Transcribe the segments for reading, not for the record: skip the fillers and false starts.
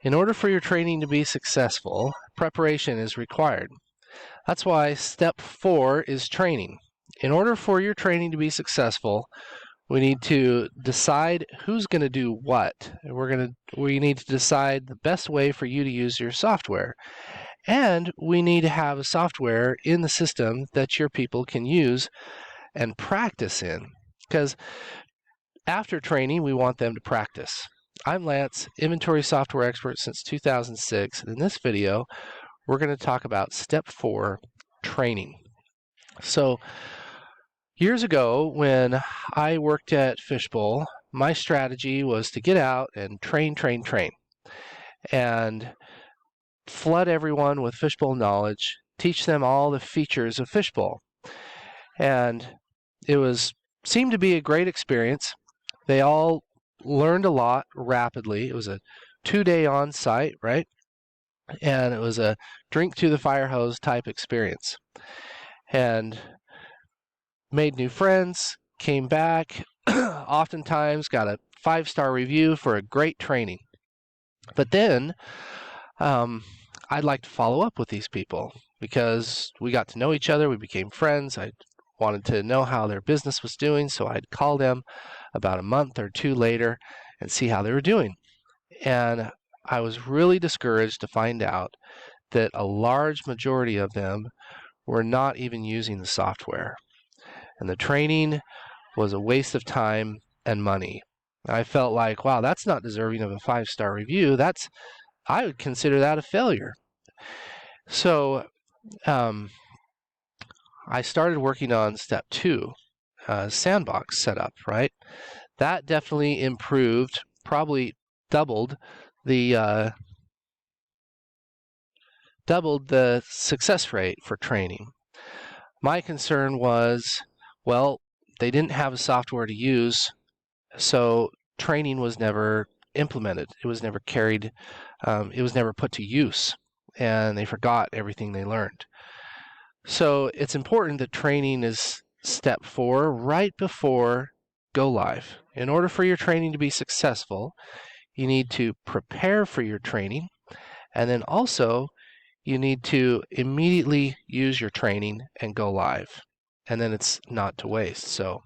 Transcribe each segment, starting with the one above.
In order for your training to be successful, preparation is required. That's why step 4 is training. In order for your training to be successful, we need to decide who's going to do what. We need to decide the best way for you to use your software. And we need to have a software in the system that your people can use and practice in. Because after training, we want them to practice. I'm Lance, inventory software expert since 2006, and in this video, we're going to talk about step 4, training. So, years ago, when I worked at Fishbowl, my strategy was to get out and train, and flood everyone with Fishbowl knowledge, teach them all the features of Fishbowl. And it seemed to be a great experience. They all learned a lot rapidly. It was a 2-day on-site, right? And it was a drink to the fire hose type experience. And made new friends, came back, oftentimes got a 5-star review for a great training. But then I'd like to follow up with these people because we got to know each other, we became friends. I wanted to know how their business was doing, so I'd call them about a month or 2 later and see how they were doing. And I was really discouraged to find out that a large majority of them were not even using the software. And the training was a waste of time and money. I felt like, wow, that's not deserving of a 5-star review. I would consider that a failure. So I started working on step 2, sandbox setup, right? That definitely improved, probably doubled the success rate for training. My concern was, well, they didn't have a software to use, so training was never implemented. It was never carried, it was never put to use, and they forgot everything they learned. So it's important that training is step 4 right before go live. In order for your training to be successful, you need to prepare for your training, and then also you need to immediately use your training and go live, and then it's not to waste. So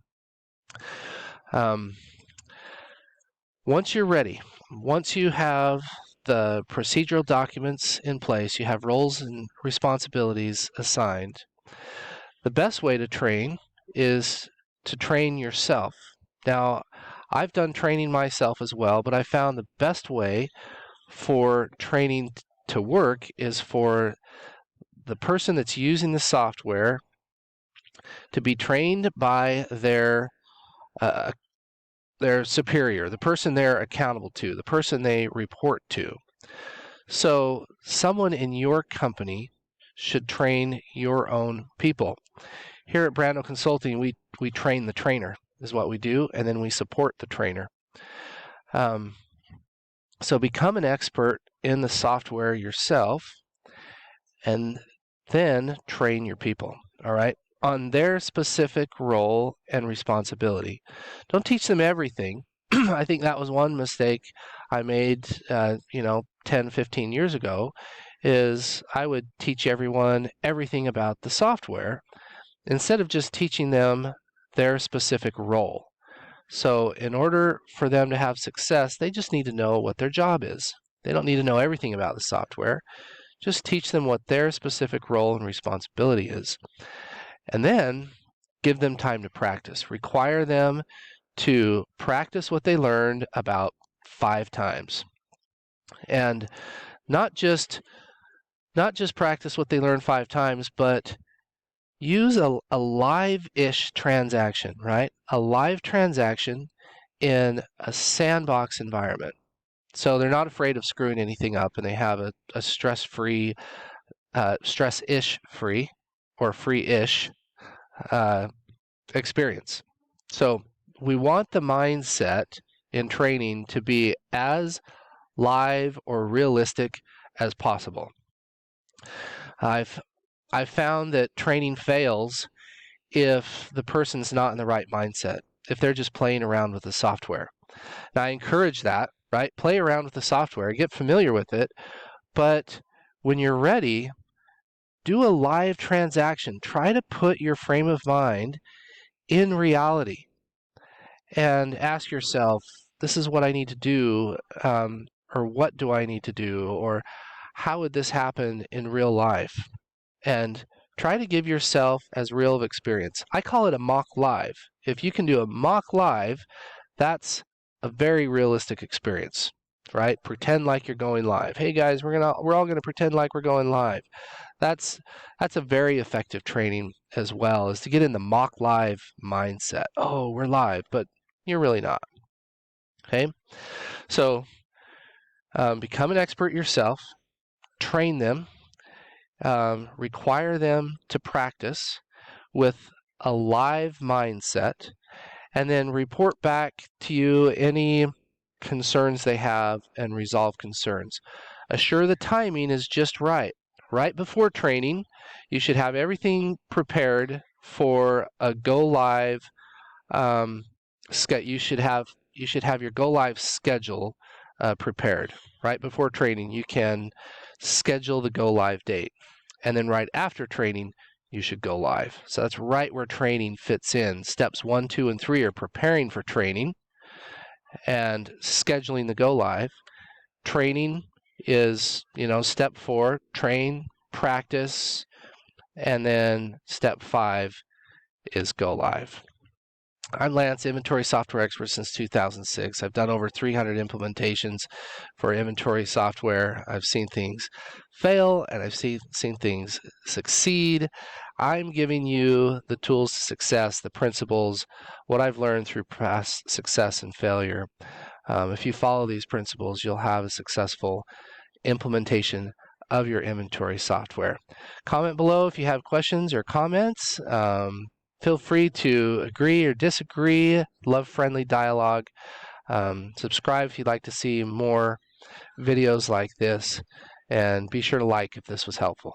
once you're ready, once you have the procedural documents in place, you have roles and responsibilities assigned, the best way to train is to train yourself. Now, I've done training myself as well, but I found the best way for training to work is for the person that's using the software to be trained by their superior, the person they're accountable to, the person they report to. So someone in your company should train your own people. Here at Brando Consulting, we train the trainer is what we do, and then we support the trainer. So become an expert in the software yourself, and then train your people, all right, on their specific role and responsibility. Don't teach them everything. I think that was one mistake I made, 10, 15 years ago, is I would teach everyone everything about the software instead of just teaching them their specific role. So in order for them to have success, they just need to know what their job is. They don't need to know everything about the software. Just teach them what their specific role and responsibility is. And then give them time to practice. Require them to practice what they learned about 5 times. And not just practice what they learned 5 times, but use a live-ish transaction, right? A live transaction in a sandbox environment. So they're not afraid of screwing anything up, and they have a stress-free, stress-ish free, or free-ish experience. So we want the mindset in training to be as live or realistic as possible. I've found that training fails if the person's not in the right mindset, if they're just playing around with the software. Now, I encourage that. right? Play around with the software, get familiar with it, but when you're ready, do a live transaction. Try to put your frame of mind in reality and ask yourself, this is what I need to do, or what do I need to do, or how would this happen in real life? And try to give yourself as real of experience. I call it a mock live. If you can do a mock live, that's a very realistic experience, right? Pretend like you're going live. Hey guys, we're all gonna pretend like we're going live. That's a very effective training as well, is to get in the mock live mindset. Oh, we're live, but you're really not. Okay, so become an expert yourself. Train them. Require them to practice with a live mindset, and then report back to you any concerns they have and resolve concerns. Assure the timing is just right. Right before training, you should have everything prepared for a go live. You should have your go live schedule prepared. Right before training, you can schedule the go live date. And then right after training, you should go live. So that's right where training fits in. Steps 1, 2, and 3 are preparing for training and scheduling the go live. Training is, step 4, train, practice, and then step 5 is go live. I'm Lance, inventory software expert since 2006. I've done over 300 implementations for inventory software. I've seen things fail and I've seen things succeed. I'm giving you the tools to success, the principles, what I've learned through past success and failure. If you follow these principles, you'll have a successful implementation of your inventory software. Comment below if you have questions or comments. Feel free to agree or disagree. Love friendly dialogue. Subscribe if you'd like to see more videos like this. And be sure to like if this was helpful.